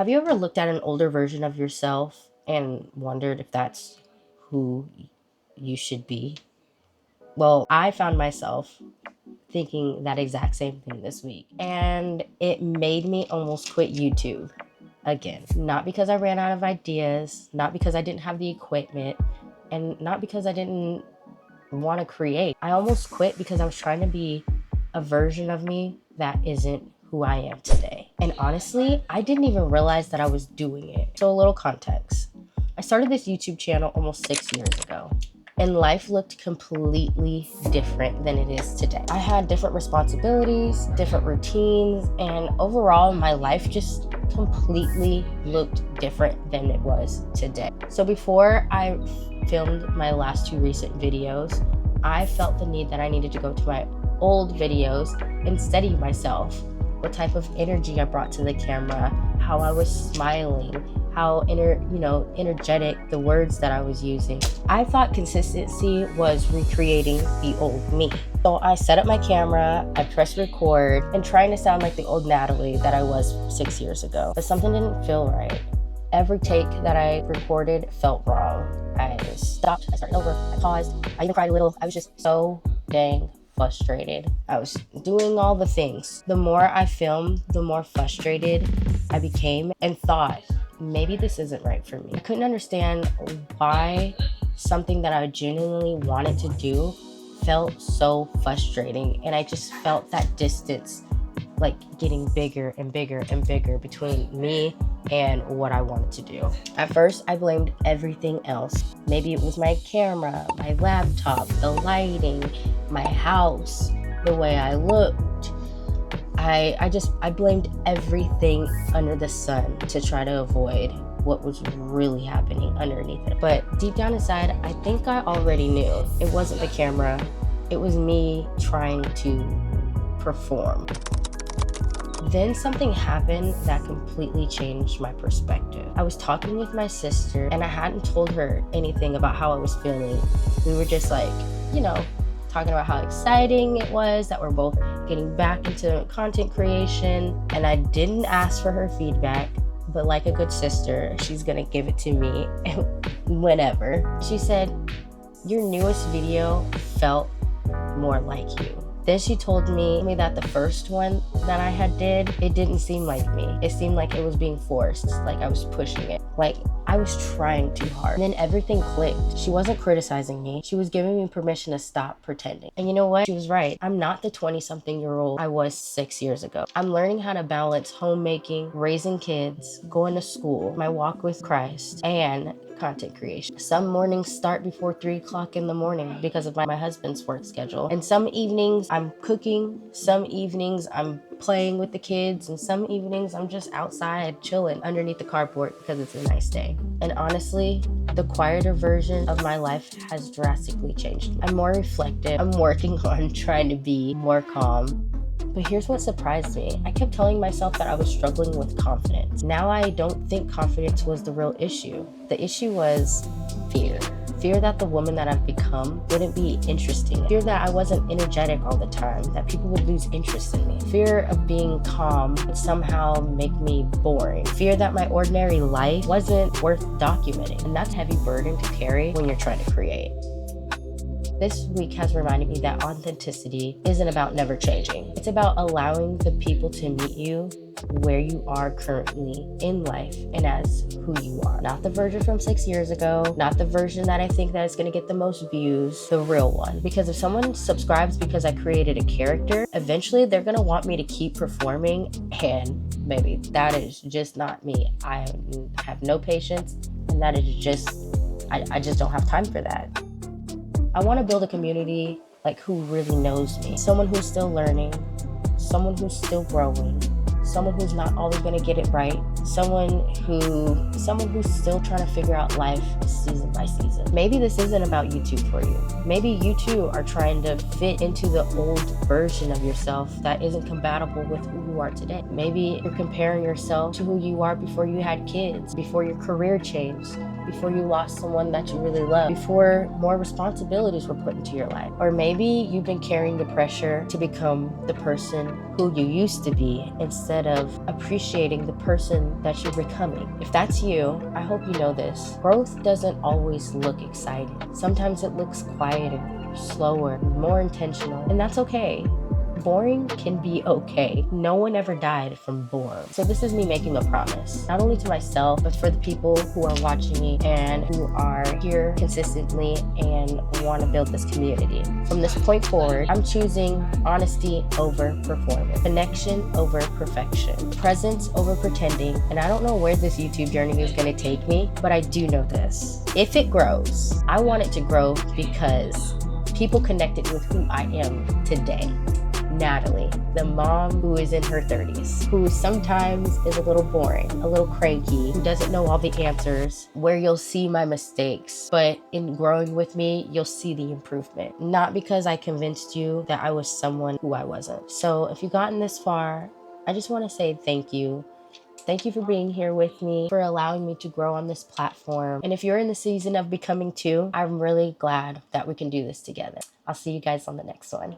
Have you ever looked at an older version of yourself and wondered if that's who you should be? Well, I found myself thinking that exact same thing this week, and it made me almost quit YouTube again. Not because I ran out of ideas, not because I didn't have the equipment, and not because I didn't want to create. I almost quit because I was trying to be a version of me that isn't who I am today. And honestly, I didn't even realize that I was doing it. So a little context. I started this YouTube channel almost 6 years ago, and life looked completely different than it is today. I had different responsibilities, different routines, and overall my life just completely looked different than it was today. So before I filmed my last two recent videos, I felt the need that I needed to go to my old videos and study myself, what type of energy I brought to the camera, how I was smiling, how energetic the words that I was using. I thought consistency was recreating the old me. So I set up my camera, I pressed record, and trying to sound like the old Natalie that I was 6 years ago. But something didn't feel right. Every take that I recorded felt wrong. I stopped, I started over, I paused, I even cried a little. I was just so dang frustrated. I was doing all the things. The more I filmed, the more frustrated I became and thought, maybe this isn't right for me. I couldn't understand why something that I genuinely wanted to do felt so frustrating, and I just felt that distance like getting bigger and bigger and bigger between me and what I wanted to do. At first, I blamed everything else. Maybe it was my camera, my laptop, the lighting, my house, the way I looked. I blamed everything under the sun to try to avoid what was really happening underneath it. But deep down inside, I think I already knew. It wasn't the camera, it was me trying to perform. Then something happened that completely changed my perspective. I was talking with my sister and I hadn't told her anything about how I was feeling. We were just like, talking about how exciting it was that we're both getting back into content creation. And I didn't ask for her feedback, but like a good sister, she's gonna give it to me whenever. She said, "Your newest video felt more like you." Then she told me that the first one that I had did, it didn't seem like me. It seemed like it was being forced, like I was pushing it, like I was trying too hard. And then everything clicked. She wasn't criticizing me. She was giving me permission to stop pretending. And you know what? She was right. I'm not the 20-something-year-old I was 6 years ago. I'm learning how to balance homemaking, raising kids, going to school, my walk with Christ, and content creation. Some mornings start before 3 o'clock in the morning because of my husband's work schedule. And some evenings I'm cooking, some evenings I'm playing with the kids, and some evenings I'm just outside chilling underneath the carport because it's a nice day. And honestly, the quieter version of my life has drastically changed. I'm more reflective. I'm working on trying to be more calm. But here's what surprised me. I kept telling myself that I was struggling with confidence. Now I don't think confidence was the real issue. The issue was fear. Fear that the woman that I've become wouldn't be interesting. Fear that I wasn't energetic all the time, that people would lose interest in me. Fear of being calm would somehow make me boring. Fear that my ordinary life wasn't worth documenting. And that's a heavy burden to carry when you're trying to create. This week has reminded me that authenticity isn't about never changing. It's about allowing the people to meet you where you are currently in life and as who you are. Not the version from 6 years ago, not the version that I think that is going to get the most views, the real one. Because if someone subscribes because I created a character, eventually they're going to want me to keep performing, and maybe that is just not me. I have no patience, and that is just, I just don't have time for that. I want to build a community like who really knows me. Someone who's still learning, someone who's still growing, someone who's not always going to get it right, someone who's still trying to figure out life season by season. Maybe this isn't about YouTube for you. Maybe you too are trying to fit into the old version of yourself that isn't compatible with who you are today. Maybe you're comparing yourself to who you are before you had kids, before your career changed, before you lost someone that you really love, before more responsibilities were put into your life. Or maybe you've been carrying the pressure to become the person who you used to be instead of appreciating the person that you're becoming. If that's you, I hope you know this. Growth doesn't always look exciting. Sometimes it looks quieter, slower, more intentional, and that's okay. Boring can be okay. No one ever died from boredom. So this is me making a promise, not only to myself, but for the people who are watching me and who are here consistently and want to build this community. From this point forward, I'm choosing honesty over performance, connection over perfection, presence over pretending. And I don't know where this YouTube journey is going to take me, but I do know this. If it grows, I want it to grow because people connected with who I am today. Natalie, the mom who is in her 30s, who sometimes is a little boring, a little cranky, who doesn't know all the answers, where you'll see my mistakes. But in growing with me, you'll see the improvement. Not because I convinced you that I was someone who I wasn't. So if you've gotten this far, I just want to say thank you. Thank you for being here with me, for allowing me to grow on this platform. And if you're in the season of becoming too, I'm really glad that we can do this together. I'll see you guys on the next one.